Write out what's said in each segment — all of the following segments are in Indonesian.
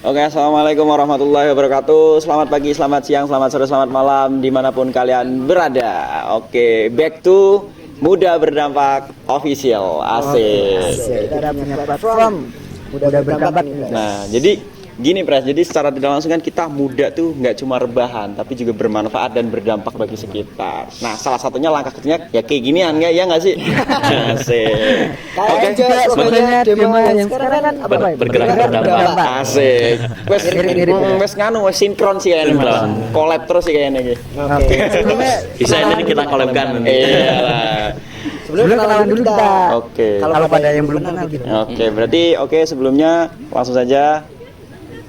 Oke, assalamualaikum warahmatullahi wabarakatuh. Selamat pagi, selamat siang, selamat sore, selamat malam, dimanapun kalian berada. Oke, back to Muda Berdampak Official. Asik. Kita punya platform Muda Berdampak. Nah, jadi gini Pres, jadi secara tidak langsung kan kita muda tuh nggak cuma rebahan, tapi juga bermanfaat dan berdampak bagi sekitar. Nah, salah satunya langkah kecilnya ya kayak ginian nggak sih? Asik. Oke, sebenarnya tema yang sekarang kan apa? Bergerak berdampak. Asik. Wes nganu wes sinkron sih kayaknya Mas. Collab terus sih kayaknya. Oke. Bisa ini kita collabkan. Iyalah. Sebelum kenalan dulu kita. Oke. Kalau pada yang belum kenal gitu. Oke, berarti sebelumnya langsung saja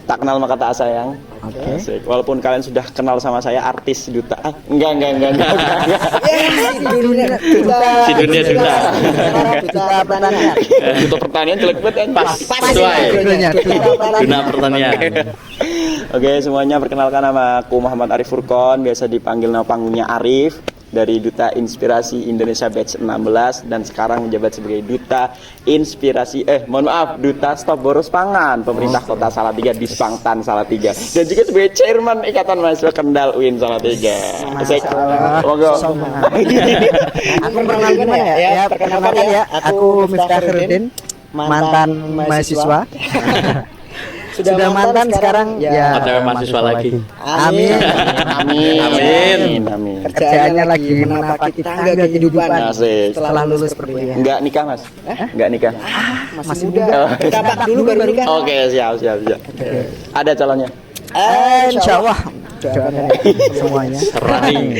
tak kenal maka tak sayang. Oke. Asik. Walaupun kalian sudah kenal sama saya artis duta. Enggak. Si dunia duta. Duta pertanian. Duta pertanian jelek banget kan? Pas sesuai. Dunia pertanian. Oke, semuanya perkenalkan nama aku Muhammad Arif Furqon, biasa dipanggil nama panggungnya Arif, dari Duta Inspirasi Indonesia Batch 16 dan sekarang menjabat sebagai Duta Duta Stop Boros Pangan Pemerintah Kota Salatiga di Spangtan Salatiga, dan juga sebagai Chairman Ikatan Mahasiswa Kendal UIN Salatiga. Monggo. Aku perkenalkan ya. Perkenalkan ya. Aku Miftah Khairuddin, mantan mahasiswa. Sudah mantan sekarang ya. OTW mahasiswa lagi. Amin. Kerjaannya lagi menapaki tangga kehidupan Asik. setelah lulus perkuliahan. Enggak nikah, Mas? Enggak nikah. Masih muda. Berdampak dulu baru nikah. Oke, siap. Ada calonnya? Insya Allah. Semuanya. Running.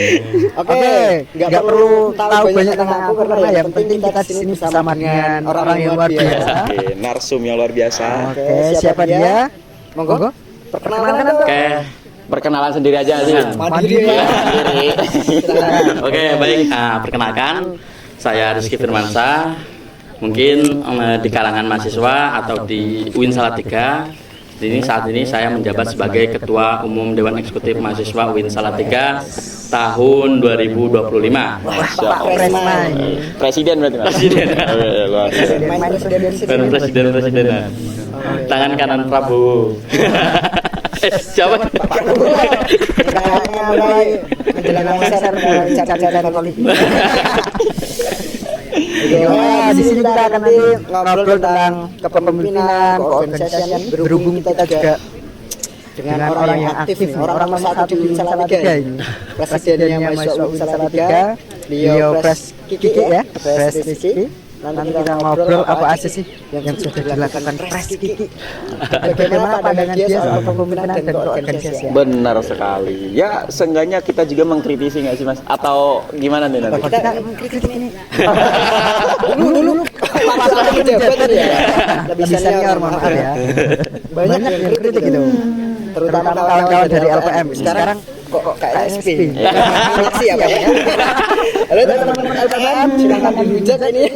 Oke, nggak perlu tahu banyak tentang aku karena yang penting kita di sini bersama dengan orang yang luar biasa. Oke, narsum yang luar biasa. Oke, siapa dia? Monggo. Perkenalkan. Oke. Perkenalan sendiri aja sih. Mandiri ya. Oke, baik. Perkenalkan, saya Rizky Firmansyah. Mungkin di kalangan mahasiswa atau di UIN Salatiga. Saat ini saya menjabat sebagai Ketua Umum Dewan Eksekutif Mahasiswa UIN Salatiga tahun 2025. Pak Presiden berarti Mas. Presiden. Luar biasa. Baru presidenan. Tangan kanan Prabowo. Siapa? Kayaknya mulai menjelang masa cacat politik. Di sini kita akan nanti ngobrol tentang kepemimpinan, keorganisasian. Berhubung kita juga dengan orang yang aktif, orang nomor satu di UIN Salatiga ini, presidennya mahasiswa UIN Salatiga, beliau Pres Kiki ya, Pres Rizky. Nanti kita ngobrol apa aja sih yang sudah dilakukan Pres Kiki. Bagaimana pandangan dia soal kepemimpinan dan keorganisasian. Benar sekali. Ya, seenggaknya kita juga mengkritisi nggak sih Mas? Atau gimana nih nanti? Kita mengkritik ini. Dulu masalah pejabat ya. Lebih senior mohon maaf ya. Banyak yang kritik itu. Terutama kawan-kawan dari LPM. Sekarang kok KSP. Seleksi apa ya? Halo teman-teman LPM, silakan dihujat ini.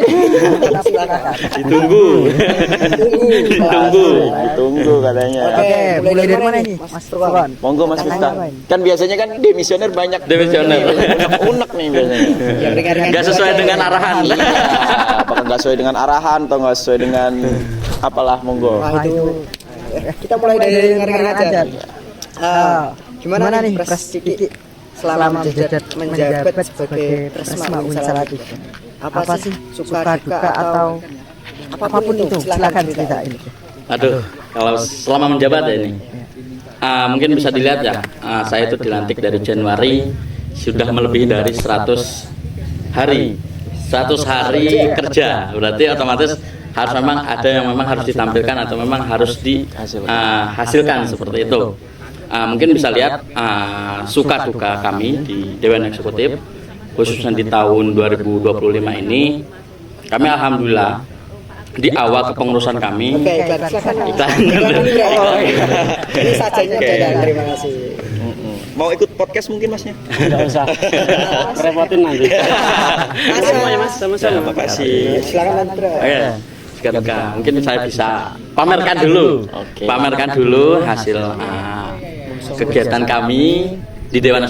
Ditunggu katanya. Oke, mulai dari mana ini, Mas Furqon? Monggo Mas Miftah. Kan biasanya kan demisioner banyak. Unek nih biasanya. Nggak sesuai dengan arahan. Apakah nggak sesuai dengan arahan atau nggak sesuai dengan apalah, monggo. Wah, itu kita mulai dari dengar aja. Gimana nih Pres Kiki selama menjabat sebagai Presma UIN Salatiga? Apa sih suka duka atau apapun itu? Silakan cerita ini. Aduh, kalau selama menjabat ya ini, mungkin bisa dilihat ya, saya itu dilantik dari Januari, sudah melebihi dari 100 hari. 100 hari kerja, berarti otomatis harus memang ada yang memang harus ditampilkan atau memang harus dihasilkan seperti itu. Mungkin bisa lihat suka duka kami di Dewan Eksekutif, khususnya di tahun 2025 ini, kami alhamdulillah di awal kepengurusan kami. Iklan. Ini sajanya terima kasih. Mau ikut podcast mungkin Masnya? Enggak usah. Repotin nanti. Makasih semuanya Mas, sama-sama. Terima kasih. Silakan Mas Bro. Oke, mungkin saya bisa pamerkan dulu. Pamerkan dulu hasil kegiatan kami di Dewan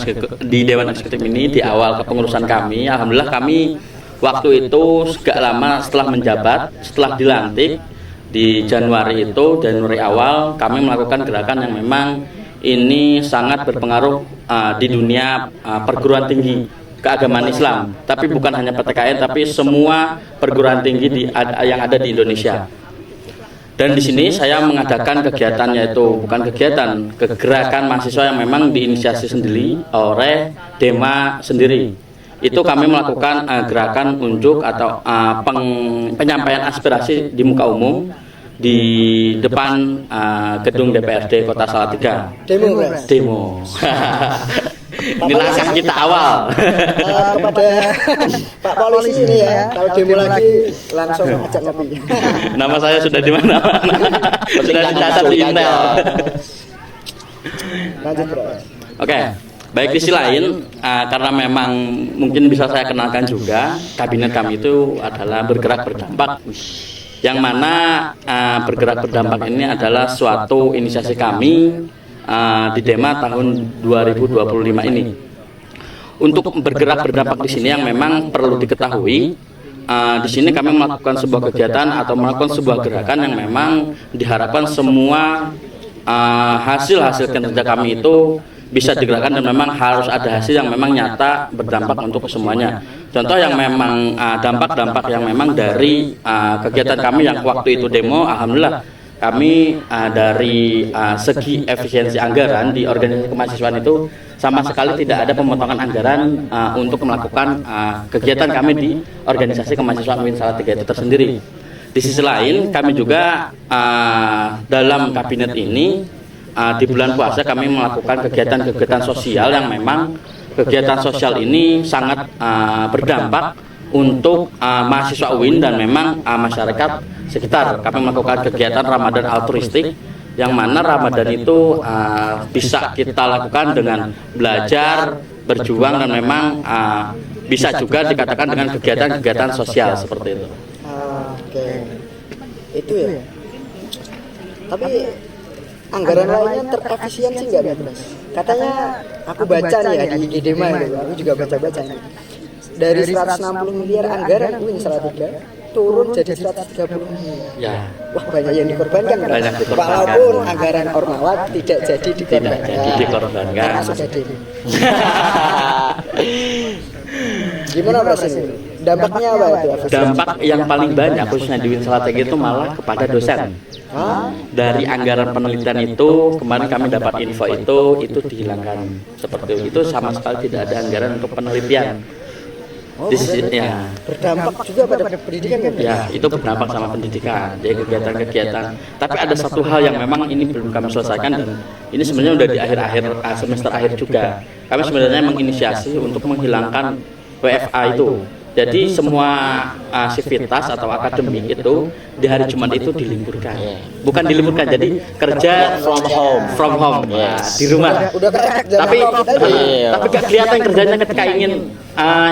Eksekutif ini di awal kepengurusan kami. Alhamdulillah kami waktu itu sejak lama setelah menjabat, setelah dilantik, di Januari awal kami melakukan gerakan yang memang ini sangat berpengaruh di dunia perguruan tinggi keagamaan Islam. Tapi bukan hanya PTKN, tapi semua perguruan tinggi yang ada di Indonesia. Dan di sini saya mengadakan kegiatan, yaitu bukan kegiatan, gerakan mahasiswa yang memang diinisiasi sendiri oleh Dema sendiri. Itu kami melakukan gerakan unjuk atau penyampaian aspirasi di muka umum di depan gedung DPRD Kota Salatiga. Demo. Ini langkah kita awal. Kepada Pak Polisi ini ya, kalau demo lagi langsung ajak ngopi. Nama saya sudah di mana-mana. Sudah dicatat di Intel. Lanjut, Bro. Oke. Baik, di sisi lain, karena memang mungkin bisa saya kenalkan juga, kabinet kami itu adalah bergerak berdampak. Yang mana bergerak berdampak ini adalah suatu inisiasi kami di Dema tahun 2025 ini. Untuk bergerak berdampak di sini yang memang perlu diketahui, di sini kami melakukan sebuah kegiatan atau melakukan sebuah gerakan yang memang diharapkan semua hasil-hasil kinerja kami itu bisa digerakkan dan memang harus ada hasil yang memang nyata berdampak untuk semuanya. Contoh yang memang dampak-dampak yang memang dari kegiatan kami yang waktu itu demo, alhamdulillah kami dari segi efisiensi anggaran di organisasi kemahasiswaan itu sama sekali tidak ada pemotongan anggaran untuk melakukan kegiatan kami di organisasi kemahasiswaan UIN Salatiga itu tersendiri. Di sisi lain kami juga dalam kabinet ini di bulan puasa kami melakukan kegiatan-kegiatan sosial yang memang kegiatan sosial ini sangat berdampak untuk mahasiswa UIN dan memang masyarakat sekitar. Kami melakukan kegiatan Ramadan altruistik yang mana Ramadan itu bisa kita lakukan dengan belajar, berjuang dan memang bisa juga dikatakan dengan kegiatan-kegiatan sosial seperti itu. Oke. Itu ya. Tapi anggaran lainnya terefisiensi nggak, Mas? Katanya aku baca nih ya di Dema itu, aku juga baca-baca nih. Dari 160 miliar anggaran UIN Salatiga turun jadi 130 miliar. Ya. Wah, banyak yang dikorbankan. Banyak dikorbankan. Walaupun anggaran Ormawa tidak jadi dikorbankan. Tidak jadi dikorbankan. Karena sudah demo. Gimana Mas ini? Dampaknya apa itu? Dampak yang paling banyak khususnya di UIN Salatiga itu malah kepada dosen. Dari anggaran penelitian itu kemarin kami dapat info itu dihilangkan seperti itu, sama sekali tidak ada anggaran untuk penelitian. Di sisi, ya. Berdampak juga pada pendidikan kan? Ya, itu berdampak sama pendidikan, jadi kegiatan-kegiatan. Tapi ada satu hal yang memang ini belum kami selesaikan dan ini sebenarnya udah di akhir-akhir semester akhir juga. Kami sebenarnya menginisiasi untuk menghilangkan WFA itu. Jadi semua aktivitas atau akademik itu di hari Jumat itu diliburkan. Bukan diliburkan, jadi kerja from home di rumah. Tapi gak kelihatan kerjanya ketika ingin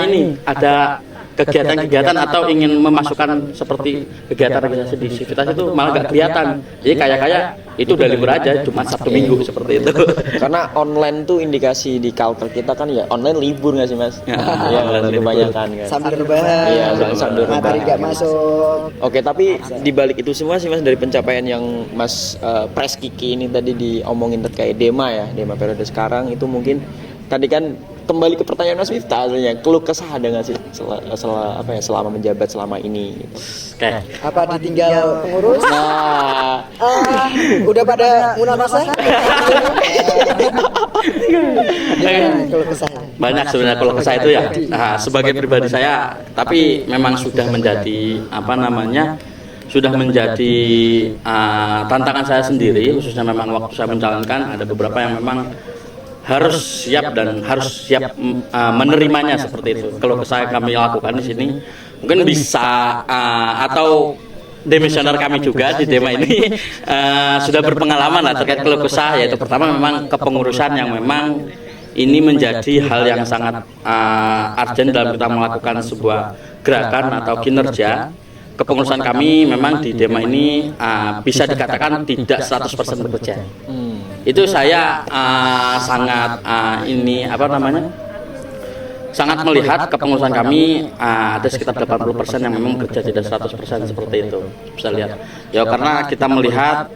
ini ada kegiatan-kegiatan atau ingin memasukkan seperti kegiatan organisasi di aktivitas itu malah gak kelihatan. Jadi kayak itu udah libur aja, cuma Sabtu Minggu seperti itu. Karena online tuh indikasi di culture kita kan ya online libur nggak sih Mas? Ya, ya kebanyakan kan. Sambil rebahan. Iya, sambil rebahan. Materi nggak masuk. Oke, tapi di balik itu semua sih Mas, dari pencapaian yang Mas Pres Kiki ini tadi diomongin terkait Dema ya, Dema periode sekarang itu mungkin tadi kan kembali ke pertanyaan Mas Miftah sebenarnya, keluh kesah ada nggak sih selama menjabat selama ini gitu. Oke. Apa ditinggal pengurus? Nah, udah pada munafasah? Gimana keluh kesahnya? Banyak sebenarnya keluh kesah itu ya. Nah, sebagai pribadi saya, tapi memang sudah menjadi sudah menjadi tantangan saya sendiri, khususnya memang waktu saya mencalonkan ada beberapa yang memang harus siap menerimanya seperti itu. Kalau saya kami lakukan di sini, mungkin bisa atau demisioner kami juga di Dema ini sudah berpengalaman lah terkait keluh kesah, yaitu pertama memang kepengurusan yang memang ini menjadi hal yang sangat urgent dalam kita melakukan sebuah gerakan atau kinerja. Kepengurusan kami memang di Dema ini bisa dikatakan tidak 100% bekerja. sangat melihat kepengurusan kami ada sekitar 80% yang memang bekerja, tidak 100% seperti itu. Bisa lihat. Ya karena kita melihat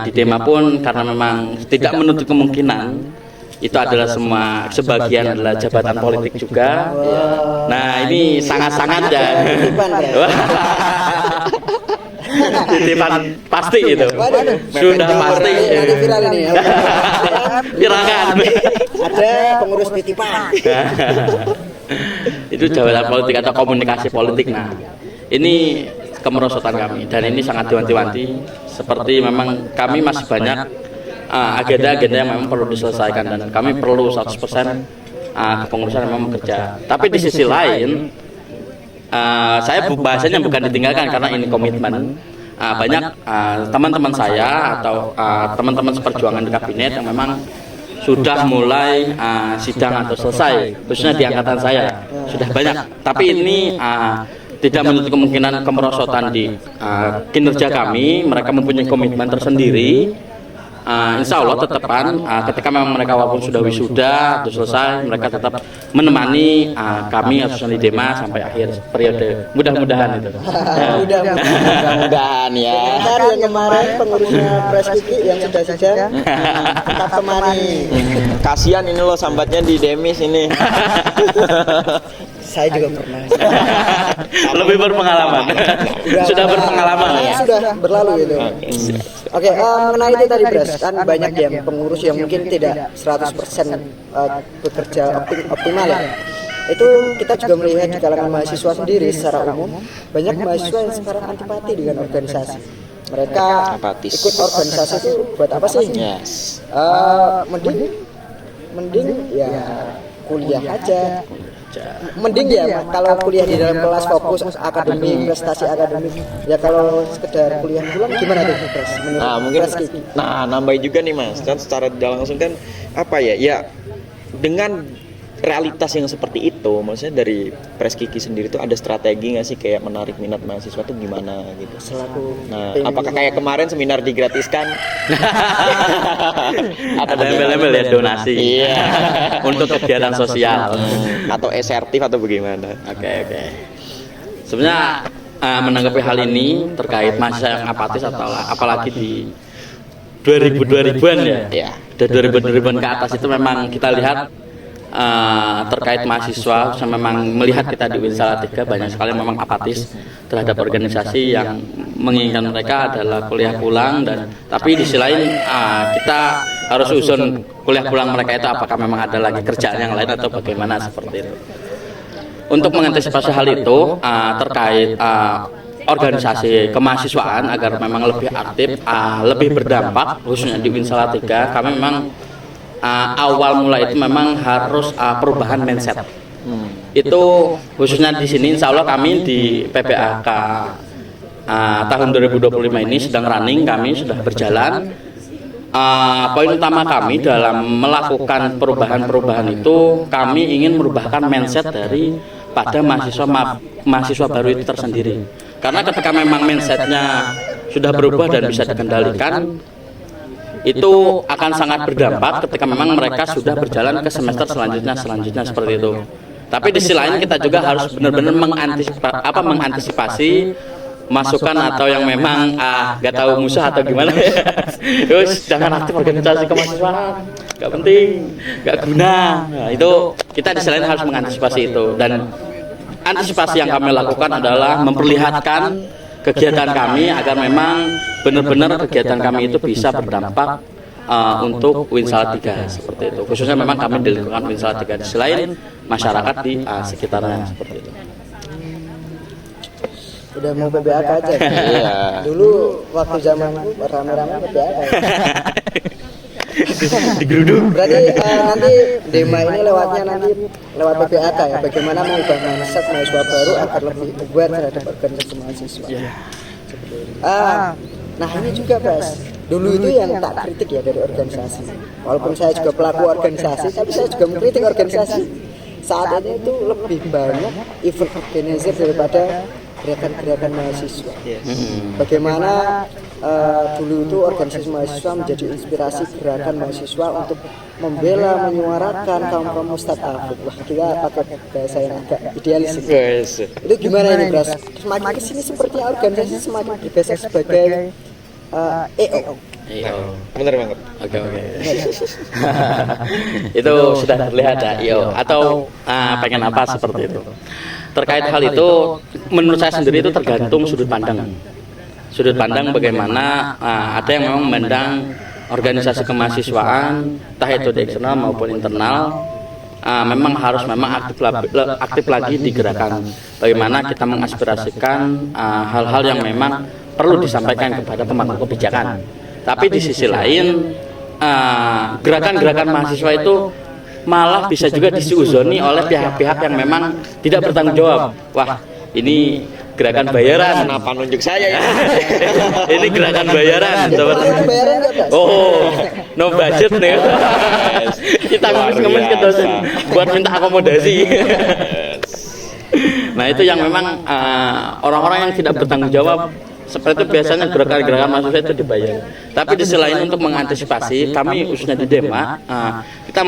di Dema pun karena memang tidak menutup kemungkinan itu adalah sebagian adalah jabatan politik juga. Nah ini sangat-sangat ya. Titipan pasti itu. Sudah pasti. Nanti viral ini ya. Viralkan. Ada pengurus titipan. Itu jabatan politik atau komunikasi politik. Nah, ini kemerosotan kami dan ini sangat diwanti-wanti. Seperti memang kami masih banyak agenda-agenda yang memang perlu diselesaikan dan kami perlu 100% kepengurusan yang memang bekerja. Tapi di sisi lain, saya bahasanya bukan ditinggalkan karena ini komitmen. Banyak teman-teman saya atau teman-teman seperjuangan di kabinet yang memang sudah mulai sidang atau selesai, khususnya di angkatan saya sudah banyak. Tapi ini tidak menutup kemungkinan kemerosotan di kinerja kami. Mereka mempunyai komitmen tersendiri. Insya Allah tetapan ketika memang mereka walaupun sudah wisuda atau selesai, mereka tetap menemani kami asosiasi Dema sampai akhir periode. Mudah-mudahan itu. Mudah-mudahan ya. Bentar yang kemarin pengurusnya Pres Kiki yang sudah tetap temani. Kasihan ini loh sambatnya di Demis ini. Saya juga pernah. Lebih berpengalaman. Sudah berpengalaman ya. Sudah berlalu gitu. Oke, mengenai itu tadi Bras, kan banyak yang pengurus yang mungkin tidak 100% bekerja optimal ya. Itu kita juga melihat di kalangan mahasiswa sendiri secara umum, banyak mahasiswa yang sekarang antipati dengan organisasi. Mereka Apatis. ikut organisasi itu buat apa sih? Yes. Mending ya kuliah aja. Mending ya kalau kuliah di dalam kelas fokus akademik, prestasi akademik. Ya kalau sekedar kuliah pulang gimana tuh Pres? Nah mungkin, nambahin juga nih Mas, kan secara tidak langsung kan apa ya, ya dengan realitas yang seperti itu, maksudnya dari Pres Kiki sendiri tuh ada strategi nggak sih kayak menarik minat mahasiswa tuh gimana gitu? Nah, apakah kayak kemarin seminar digratiskan? Ada embel-embel ya donasi. Iya. Untuk kegiatan sosial. Atau esertif atau bagaimana? Oke. Sebenarnya menanggapi hal ini terkait mahasiswa yang apatis atau apalagi di 2000-2000-an ya. Iya. Dari 2000-2000-an ke atas itu memang kita lihat terkait mahasiswa yang memang melihat kita di Win Salatiga banyak sekali memang apatis terhadap organisasi yang menginginkan mereka adalah kuliah pulang dan tapi di sisi lain kita harus usun kuliah pulang mereka itu apakah memang ada lagi kerjaan yang lain atau bagaimana seperti itu. Untuk mengantisipasi hal itu terkait organisasi kemahasiswaan agar memang lebih aktif, lebih berdampak khususnya di Win Salatiga, kami memang awal mula itu memang harus perubahan mindset. Itu khususnya di sini insya Allah kami di PPAK tahun 2025 ini sedang running, kami sudah berjalan. Poin utama kami dalam melakukan perubahan-perubahan itu kami ingin merubahkan mindset dari pada mahasiswa baru itu tersendiri. Karena ketika memang mindsetnya sudah berubah dan bisa dikendalikan, itu akan sangat berdampak ketika memang mereka sudah berjalan ke semester selanjutnya seperti itu. Tapi di sisi lain kita juga harus benar-benar mengantisipasi masukan atau yang memang gak tahu musuh atau gimana ya. Terus jangan aktif organisasi kemahasiswaan, gak penting, gak guna. Nah, itu kita di sisi lain harus mengantisipasi itu dan antisipasi yang kami lakukan adalah memperlihatkan kegiatan kami agar memang benar-benar kegiatan kami itu bisa berdampak untuk Win Salatiga seperti itu. Khususnya memang kami di lingkungan Win Salatiga selain masyarakat di sekitarnya seperti itu. Udah mau PBAK aja. Iya. Dulu waktu zamanku rame-rame PBAK. Digeruduk. Berarti nanti Dema ini lewat PPAK ya, bagaimana mengubah mindset mahasiswa baru agar lebih aware terhadap organisasi mahasiswa. Nah ini juga Pres, dulu itu yang tak kritik ya dari organisasi. Walaupun saya juga pelaku organisasi, tapi saya juga mengkritik organisasi. Saat ini itu lebih banyak event organizer daripada gerakan-gerakan mahasiswa. Bagaimana dulu itu organisasi mahasiswa menjadi inspirasi gerakan mahasiswa untuk membela, menyuarakan kaum mustadafin. Wah, kita pakai bahasa yang agak idealis. Itu gimana ini, Bras? Semakin kesini sepertinya organisasi semakin bergeser sebagai EO. Bener banget. Oke. Itu sudah terlihat ya, atau pengen apa seperti itu. Terkait hal itu, menurut saya sendiri itu tergantung sudut pandang. Sudut pandang bagaimana ada yang memang memandang organisasi kemahasiswaan, entah itu di eksternal maupun internal, memang harus aktif lagi di gerakan. Bagaimana kita mengaspirasikan hal-hal yang memang perlu disampaikan kepada pemangku kebijakan. Tapi di sisi lain, gerakan-gerakan mahasiswa itu malah bisa juga disuuzoni oleh pihak-pihak yang memang tidak bertanggung jawab. Wah, ini gerakan bayaran. Kenapa nunjuk saya ya? Ini gerakan bayaran. Bayaran nggak, Bras? Oh, no budget nih. Kita ngemis-ngemis ke dosen buat minta akomodasi. Nah, itu yang memang orang-orang yang tidak bertanggung jawab. Seperti itu biasanya gerakan-gerakan mahasiswa itu dibayar. Tapi di sisi lain untuk mengantisipasi, kami khususnya di Dema, kita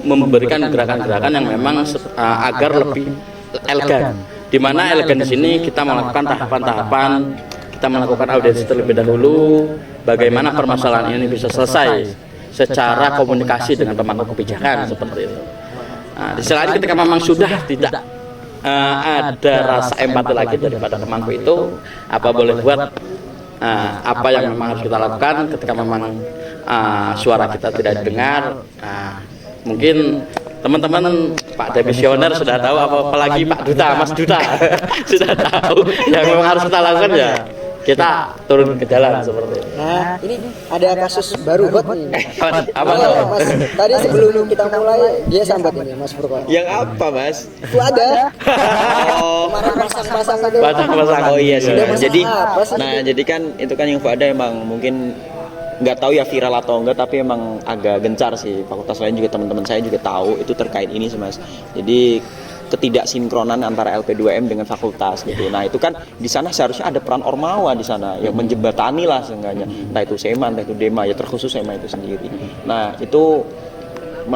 memberikan gerakan-gerakan yang memang agar lebih elegan. Di mana elegan di sini kita melakukan tahapan-tahapan, kita melakukan audiensi terlebih dahulu, bagaimana permasalahan ini bisa selesai secara komunikasi dengan pemangku kebijakan seperti itu. Nah, di sisi lain ketika memang sudah tidak ada rasa empati lagi daripada pemangku itu, apa boleh buat, apa yang memang harus kita lakukan ketika memang suara kita tidak didengar. Mungkin teman-teman Pak Demisioner sudah tahu, apalagi Pak Duta, Mas Duta sudah tahu yang memang harus kita lakukan ya. Kita turun ke jalan seperti itu. Nah, ini ada kasus baru hot nih. Apa Oh, tuh? Mas, tadi sebelum kita mulai dia sambat ini, Mas Furqan. Yang apa, Mas? Itu ada. Oh, Kemarin pasang-pasang itu. Pasang-pasang. oh iya sih. Sudah Mas. pasang Jadi, apa sih? jadi kan itu kan yang ada emang mungkin nggak tahu ya viral atau enggak, tapi emang agak gencar sih. Fakultas lain juga, teman-teman saya juga tahu itu terkait ini sih, Mas. Jadi ketidaksinkronan antara LP2M dengan fakultas gitu. Nah, itu kan di sana seharusnya ada peran Ormawa di sana yang menjembatani lah seenggaknya. Entah itu Sema, entah itu Dema, ya terkhusus Sema itu sendiri. Nah, itu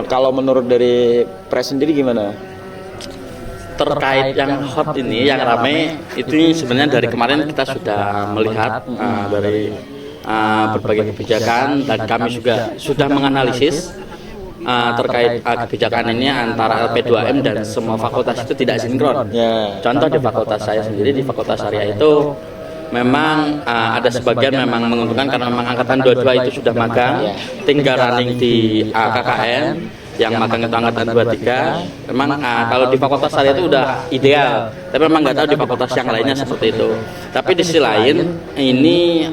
kalau menurut dari Pres sendiri gimana? Terkait yang hot ini, yang ramai itu sebenarnya dari kemarin kita sudah melihat dari berbagai kebijakan, dan kami juga sudah menganalisis terkait kebijakan ini antara LP2M dan semua fakultas itu tidak sinkron. Ya. Contoh di fakultas saya sendiri, di Fakultas Syariah itu memang ada sebagian memang menguntungkan karena memang angkatan 22 itu sudah magang, tinggal running di KKN, yang magang itu angkatan 23. Memang kalau di Fakultas Syariah itu udah ideal, tapi memang nggak tahu di fakultas yang lainnya seperti itu. Tapi di sisi lain, ini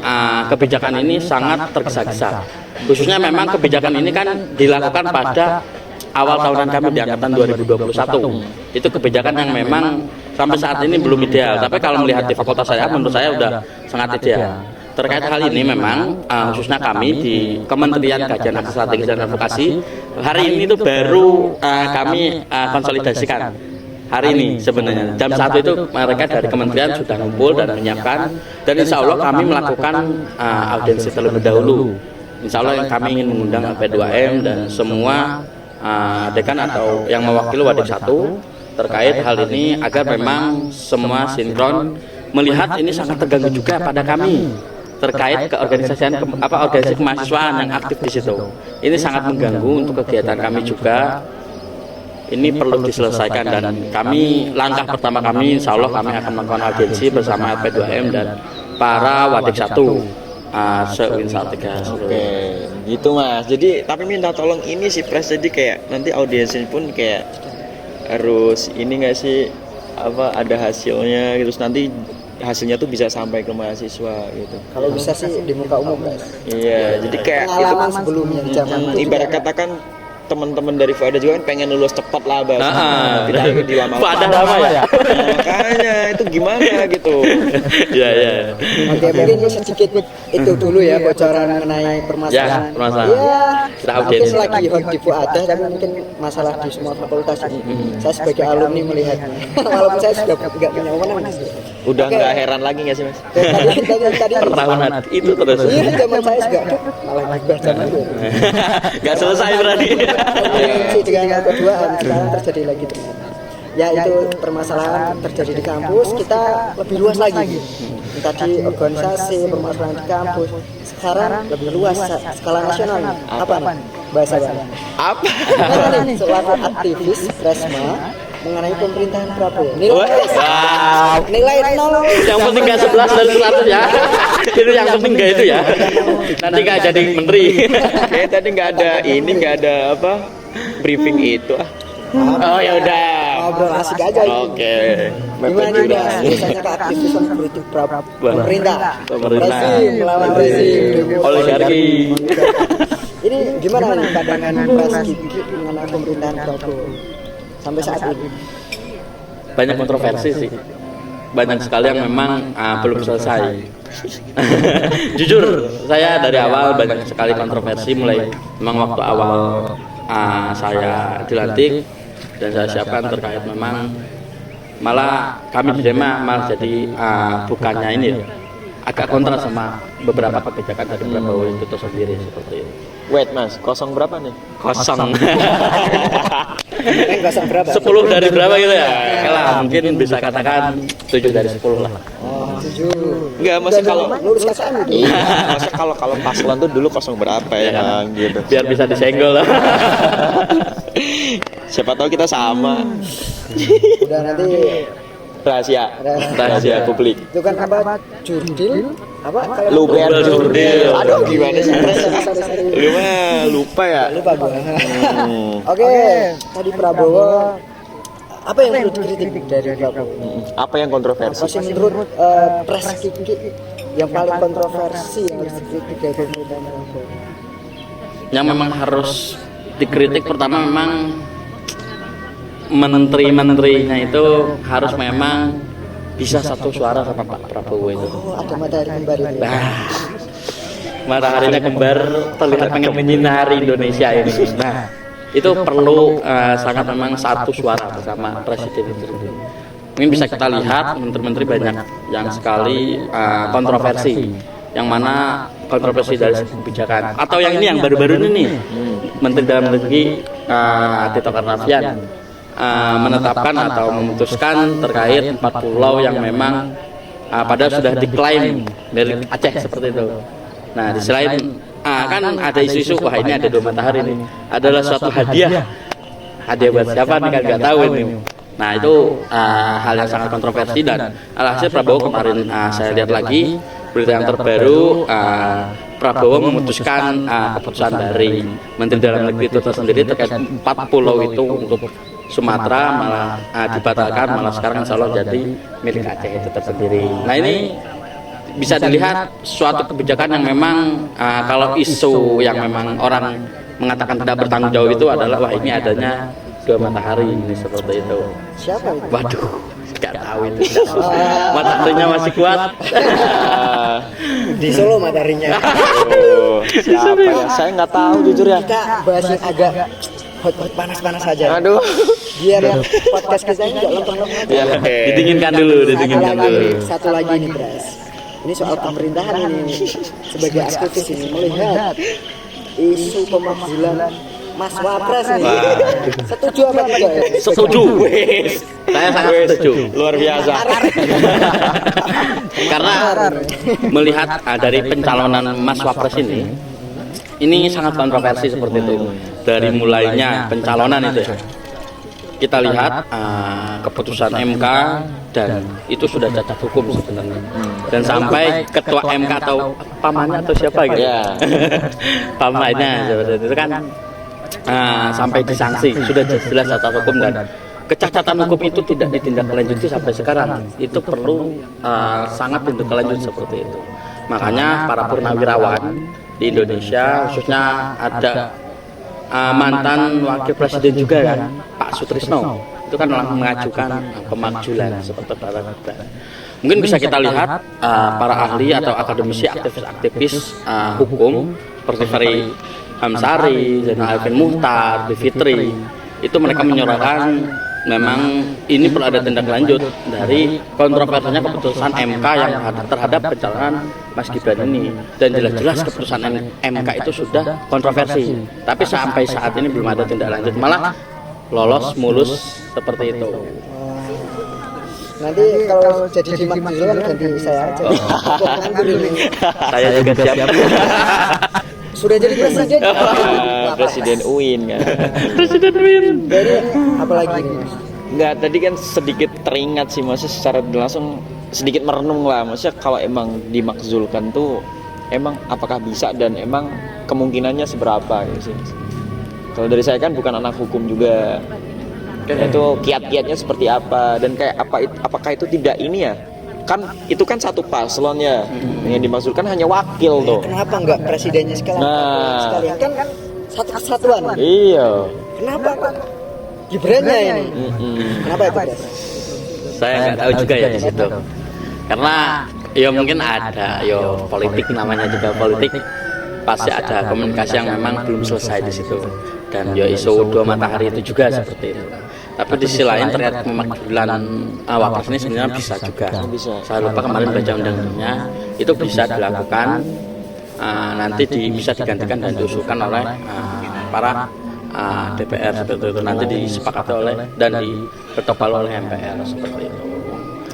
kebijakan ini sangat tergesa-gesa. Khususnya memang kebijakan ini kan dilakukan pada awal tahunan kami di angkatan 2021. Itu kebijakan yang memang sampai saat ini belum ideal. Tapi kalau melihat di fakultas saya, menurut saya udah sangat ideal. Terkait hal ini memang khususnya kami di Kementerian Kajian Akses Strategis dan Advokasi, hari ini itu baru kami konsolidasikan. Hari ini sebenarnya jam 1 itu mereka dari kementerian sudah ngumpul dan menyiapkan, dan insya Allah kami melakukan audiensi terlebih dahulu. Insya Allah yang kami ingin mengundang LP2M dan semua dekan atau yang mewakili Wadik 1 terkait hal ini, agar memang semua sinkron melihat ini sangat terganggu juga pada kami terkait keorganisasian organisasi kemahasiswaan yang aktif di situ. Ini sangat mengganggu untuk kegiatan kami juga. Ini perlu diselesaikan, dan kami langkah pertama kami insya Allah kami akan melakukan audiensi bersama LP2M dan para Wadik 1 se-UIN Salatiga. Oke, gitu Mas. Jadi tapi minta tolong ini sih Pres, jadi kayak nanti audiensi pun kayak harus ini nggak sih, apa ada hasilnya gitu, terus nanti hasilnya tuh bisa sampai ke mahasiswa gitu. Kalau bisa sih di muka umum, Mas. Iya, jadi kayak Pengalaman itu kan sebelumnya zaman itu ibarat juga. katakan teman-teman dari Fuada juga kan pengen lulus cepat lah Bas. Tidak ingin dilama. Fuada lama ya. Makanya itu gimana gitu. Iya iya. Oke, mungkin sedikit itu dulu ya bocoran mengenai permasalahan. Ya, permasalahan. Ya, Kita mungkin update. lagi hot di Fuada, tapi mungkin masalah di semua fakultas ini. Saya sebagai alumni melihatnya. Walaupun saya sudah nggak punya wewenang di situ. Udah Oke. nggak heran lagi nggak sih Mas? Tadi Pertahunan itu terus. iya, zaman saya juga malah juga zaman itu. Nggak selesai berarti. Dengan keduaan sekarang terjadi lagi ternyata. Ya itu permasalahan terjadi di kampus, kita lebih luas lagi. Tadi organisasi, permasalahan di kampus, sekarang lebih luas skala nasional. Apa nih bahasanya? Apa? Karena nih selaku aktivis Resma mengenai pemerintahan Prabowo. Nilai 0. Yang penting nggak 11 dari 100 ya. Itu yang penting nggak itu ya. Nanti nggak jadi menteri. Kayak tadi nggak ada apa briefing itu ah. Oh ya udah. Ngobrol asik aja. Oke. Gimana nih Mas? Biasanya ke aktivis mengkritik pemerintah. Pemerintah. Rezim, melawan rezim, demo. Oligarki. Ini gimana nih pandangan Mas Kiki mengenai pemerintahan Prabowo sampai saat ini? Banyak kontroversi sih. Banyak sekali yang memang belum selesai. Jujur, saya dari awal banyak sekali kontroversi mulai memang waktu awal saya dilantik dan saya siapkan terkait memang malah kami di Dema malah jadi bukannya ini ya, agak kontra sama beberapa kebijakan dari Prabowo itu sendiri seperti itu. Wait Mas, kosong berapa nih? Kosong. Kosong berapa? 10 dari berapa gitu ya? Oke lah, mungkin bisa katakan 7 dari 10 lah. Oh, 7. Enggak, masa kalau lulus KKM itu. iya, masa kalau paslon tuh dulu kosong berapa ya, kan? gitu. Biar bisa disenggol lah. Siapa tahu kita sama. Udah nanti Rahasia publik. itu kan apa? Jurdil apa? Kalau Luber jurdil. Aduh, Gimana sih? Sorry. Lu mah lupa ya? Lupa gua. Hmm. Oke, tadi Prabowo apa yang perlu dikritik dari Prabowo? Apa yang kontroversi? Apa sih menurut Pres Kiki yang paling kontroversi yang harus dikritik dari pemerintahan Prabowo? Yang memang harus dikritik pertama memang menteri-menterinya itu harus memang bisa satu suara sama Pak Prabowo itu. Oh, ada matahari kembar itu. Mataharinya kembar terlihat pengen menyinari Indonesia ini. Nah, itu perlu sangat memang satu suara bersama presiden itu sendiri. Mungkin bisa kita lihat menteri-menteri banyak yang sekali kontroversi, yang mana kontroversi dari kebijakan atau yang ini yang baru-baru ini nih, Menteri Dalam Negeri Tito Karnavian menetapkan atau memutuskan terkait 4 pulau yang memang padahal sudah diklaim dari Aceh seperti itu. Nah, di selain kan ada isu-isu wah ini ada 2 matahari ini adalah suatu hadiah buat siapa nih kan nggak tahu ini. Nah itu hal yang sangat kontroversi dan alhasil Prabowo kemarin saya lihat lagi berita yang terbaru Prabowo memutuskan keputusan dari Menteri Dalam Negeri itu tersendiri terkait 4 pulau itu untuk Sumatera malah dibatalkan, malah sekarang insya Allah jadi milik Aceh itu tersendiri. Nah ini bisa dilihat suatu kebijakan yang memang kalau isu yang memang orang mengatakan tidak bertanggung jawab itu adalah wah ini adanya 2 matahari ini seperti itu. Siapa itu? Waduh, nggak tahu itu. Mataharinya masih kuat. Di Solo mataharinya. Oh, siapa ya? Saya nggak tahu jujur ya. Kita bahas yang agak hot panas-panas saja. Aduh. Biar podcast kita ini nggak lempeng-lempeng. Ya, oke. Didinginkan dulu, didinginkan dulu. Satu lagi nih, Bras. Ini soal pemerintahan ini. Sebagai aktivis ini melihat isu pemakzulan Mas Wapres nih. Setuju apa tidak ya? Setuju. Saya sangat setuju. Luar biasa. Karena melihat dari pencalonan Mas Wapres ini sangat kontroversi seperti itu. Dari mulainya pencalonan itu ya. Kita lihat keputusan MK dan itu sudah cacat hukum sebenarnya. Dan sampai ketua MK atau pamannya atau siapa gitu. Ya. Pamannya seperti itu kan sampai disanksi sudah jelas cacat hukum dan kecacatan hukum itu tidak ditindaklanjuti sampai sekarang. Itu perlu sangat ditindaklanjuti seperti itu. Makanya para purnawirawan di Indonesia khususnya ada mantan wakil presiden juga kan, Pak Sutrisno, itu kan mengajukan pemakzulan seperti para mungkin bisa kita lihat para ahli atau akademisi aktivis hukum seperti Ferry Hamsari, Zainal Arifin Muchtar, Bivitri, itu mereka menyuarakan memang ini perlu ada tindak lanjut dari kontroversinya keputusan MK yang terhadap pencalonan Mas Gibran ini, dan jelas-jelas keputusan MK itu sudah kontroversi, tapi sampai saat ini belum ada tindak lanjut, malah lolos mulus seperti itu. Nanti kalau jadi dimakzulkan ganti saya aja. Saya juga siap. Sudah jadi presiden. Presiden UIN kan. Presiden Win. Jadi apalagi nih Mas? Enggak, tadi kan sedikit teringat sih, maksudnya secara langsung sedikit merenung lah, maksudnya kalau emang dimakzulkan tuh emang apakah bisa dan emang kemungkinannya seberapa gitu sih. Kalau dari saya kan bukan anak hukum juga, itu kiat-kiatnya seperti apa dan kayak apakah itu tidak ini ya, kan itu kan satu paslon ya, yang dimaksudkan hanya wakil tuh. Kenapa enggak presidennya sekalian? Nah. Sekalian kan satu kesatuan. Iya. Kenapa kok Gibrannya ini? Kenapa itu Mas? Saya nggak tahu juga ya di situ. Karena ya mungkin ada politik, namanya juga politik, pasti ada komunikasi yang memang belum selesai di situ. Dan isu dua matahari itu juga seperti itu. Tapi di sisi lain terkait pemakzulan wapres ini sebenarnya bisa juga. Saya lupa kemarin baca undang-undangnya, itu bisa dilakukan, nanti bisa digantikan dan diusulkan oleh para DPR seperti itu, nanti disepakati oleh dan diketok oleh MPR seperti itu.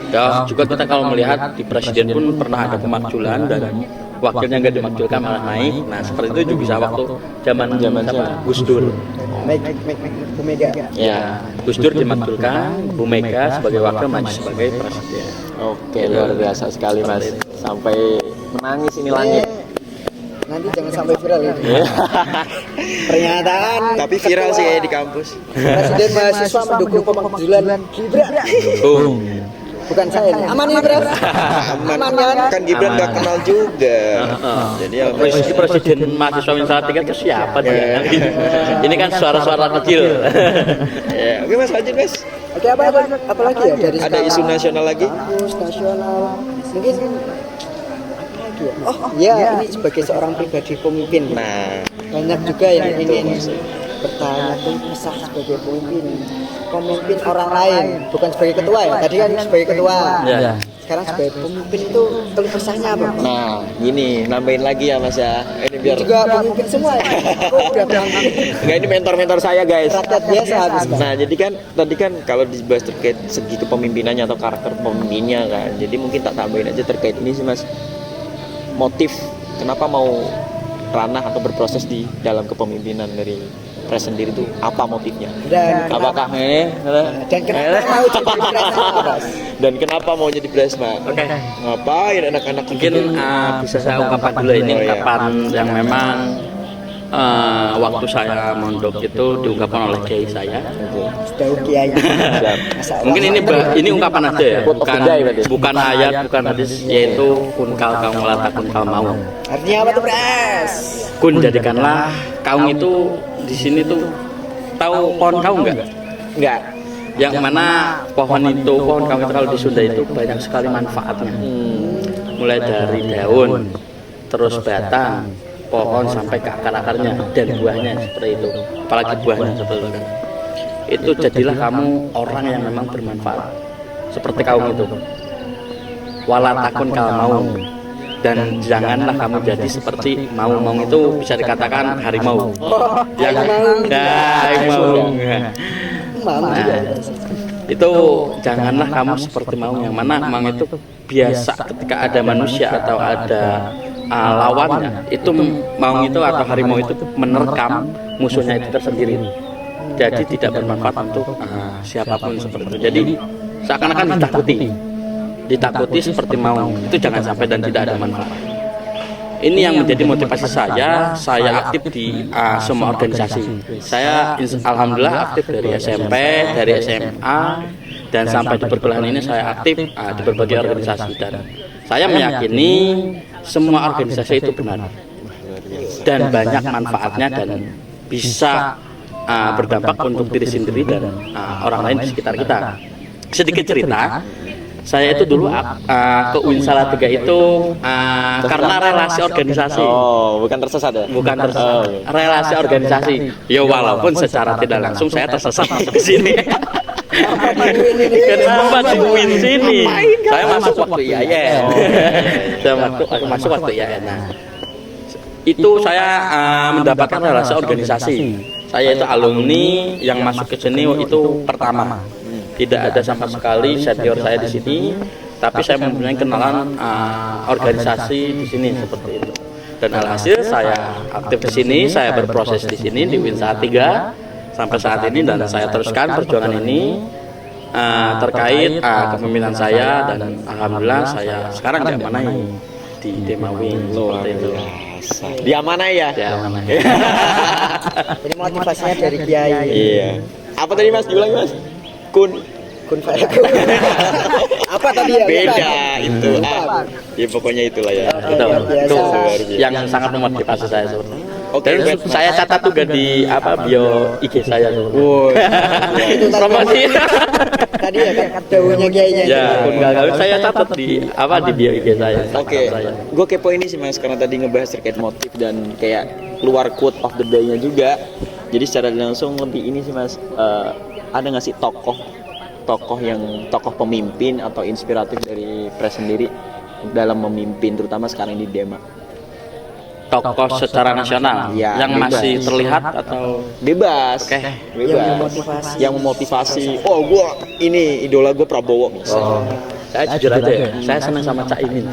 Ya juga kita kalau melihat di presiden pun pernah ada pemakzulan dan wakilnya nggak dimakzulkan malah naik. Nah seperti itu juga bisa waktu zaman Gus Dur. Bu Mega. Ya. Gus Dur dimakzulkan, Bu Mega sebagai wakil maju sebagai presiden. Oke, luar biasa sekali Mas. Sampai menangis ini langit. Nanti jangan sampai viral ini. Pernyataan Tapi viral sih kayak di kampus. Presiden mahasiswa mendukung pemakzulan Gibran. Bukan saya nih. Aman nih Bro. Aman kan? Kan Gibran nggak kenal juga. Jadi ya Presiden mahasiswa Minta 3 itu siapa dia? Ini kan suara-suara kecil. ya, oke Mas, lanjut Mas. Oke, apa lagi ya dari Ada isu nasional lagi? Isu nasional. Mungkin apa lagi ya? Oh, ya ini sebagai seorang pribadi pemimpin. Nah, Banyak juga yang ingin bertanya bisa sebagai pemimpin orang lain, bukan sebagai ketua ya. Tadi kan sebagai ketua. Ya. Sekarang sebagai pemimpin itu keluh kesahnya apa? nah, gini nambahin lagi ya Mas ya. Ini biar Juga pemimpin semua ya. Kok udah pemimpin Enggak, ini mentor-mentor saya guys. rakyat biasa habis kan? Nah, jadi kan tadi kan kalau dibahas terkait segi kepemimpinannya atau karakter pemimpinnya kan. Jadi mungkin tak tambahin aja terkait ini sih Mas. Motif kenapa mau ranah atau berproses di dalam kepemimpinan dari pres sendiri itu apa motifnya? Dan Apakah ini? dan kenapa mau jadi presiden, Mas? Dan kenapa mau jadi presma? Oke. Ngapain anak-anak Mungkin bisa saya ungkapkan dulu ini Oh, iya. ungkapan yang memang waktu saya mondok itu diungkapkan oleh kiai saya. Sudah kiai. Masa Allah. Mungkin ini ungkapan aja ya, Quote of the day berarti. bukan ayat, bukan hadis, yaitu kun kaum lata kun kaum mau. Artinya apa tuh, Pres? Kun jadikanlah kaum itu di sini tuh tahu pohon kaum enggak? Enggak. Yang mana pohon kaum itu kalau di Sunda itu banyak sekali manfaatnya. Mulai dari daun, terus batang, pohon sampai ke akar-akarnya dan buahnya seperti itu. Apalagi buahnya seperti itu. Itu jadilah kamu orang yang memang bermanfaat. Seperti kaum itu. Walatakun kal mau. Dan janganlah kamu jadi seperti mau itu bisa dikatakan harimau. Yang harimau. Mau juga. Itu janganlah kamu seperti mau, yang mana mang itu biasa ketika ada manusia atau ada lawannya, itu mau itu atau harimau itu menerkam musuhnya itu tersendiri, jadi tidak bermanfaat untuk siapapun seperti itu. Jadi seakan-akan ditakuti seperti mau, itu jangan sampai dan tidak ada manfaat. Ini yang menjadi motivasi saya aktif di semua organisasi. Saya alhamdulillah aktif dari SMP, dari SMA, dan sampai di perkuliahan ini saya aktif di berbagai organisasi. Dan saya meyakini semua organisasi itu benar dan banyak manfaatnya, dan bisa berdampak untuk diri sendiri dan orang lain di sekitar kita. Sedikit cerita, saya itu dulu ke UIN Salatiga itu karena relasi organisasi. Oh, bukan tersesat ya? Bukan tersesat. Relasi organisasi. Ya walaupun secara tidak langsung saya tersesat ke sini. Kenapa di UIN sini? Saya masuk waktu IAIN. Saya masuk waktu IAIN. Nah, itu saya mendapatkan relasi organisasi. Saya itu alumni yang masuk ke sini itu pertama. Tidak ada sama sekali senior saya di sini, tapi saya mempunyai kenalan organisasi di sini seperti itu. Dan alhasil saya aktif di sini, saya berproses di sini di UIN Salatiga sampai saat ini, dan saya teruskan perjuangan ini terkait kepemimpinan saya, dan alhamdulillah saya sekarang diamanai di Dema UIN seperti itu. Diamanai ya? Diamanai. Ini motivasinya dari Kiai. Iya. Apa tadi Mas? Diulangi Mas? Kun Fayakun. Apa tadi ya? beda itu. Ya pokoknya itulah ya. Itu Luar biasa. yang sangat memotivasi saya sebenarnya. Oke, Dan baik. saya catat juga di bio IG saya. Woi. Promosi. Tadi ya kan daunnya Kiainya. Ya, saya catat di bio IG saya. Oke, gue kepo ini sih Mas, karena tadi ngebahas terkait motif dan kayak keluar quote of the day-nya juga. Jadi secara langsung lebih ini sih Mas, ada nggak sih tokoh pemimpin atau inspiratif dari Pres sendiri dalam memimpin, terutama sekarang di Dema? Tokoh secara nasional Ya, yang bebas. masih terlihat atau Bebas, Oke. bebas. Yang memotivasi. Oh, gue ini idola gue Prabowo misalnya. saya jujur aja ya, saya senang sama Cak Imin.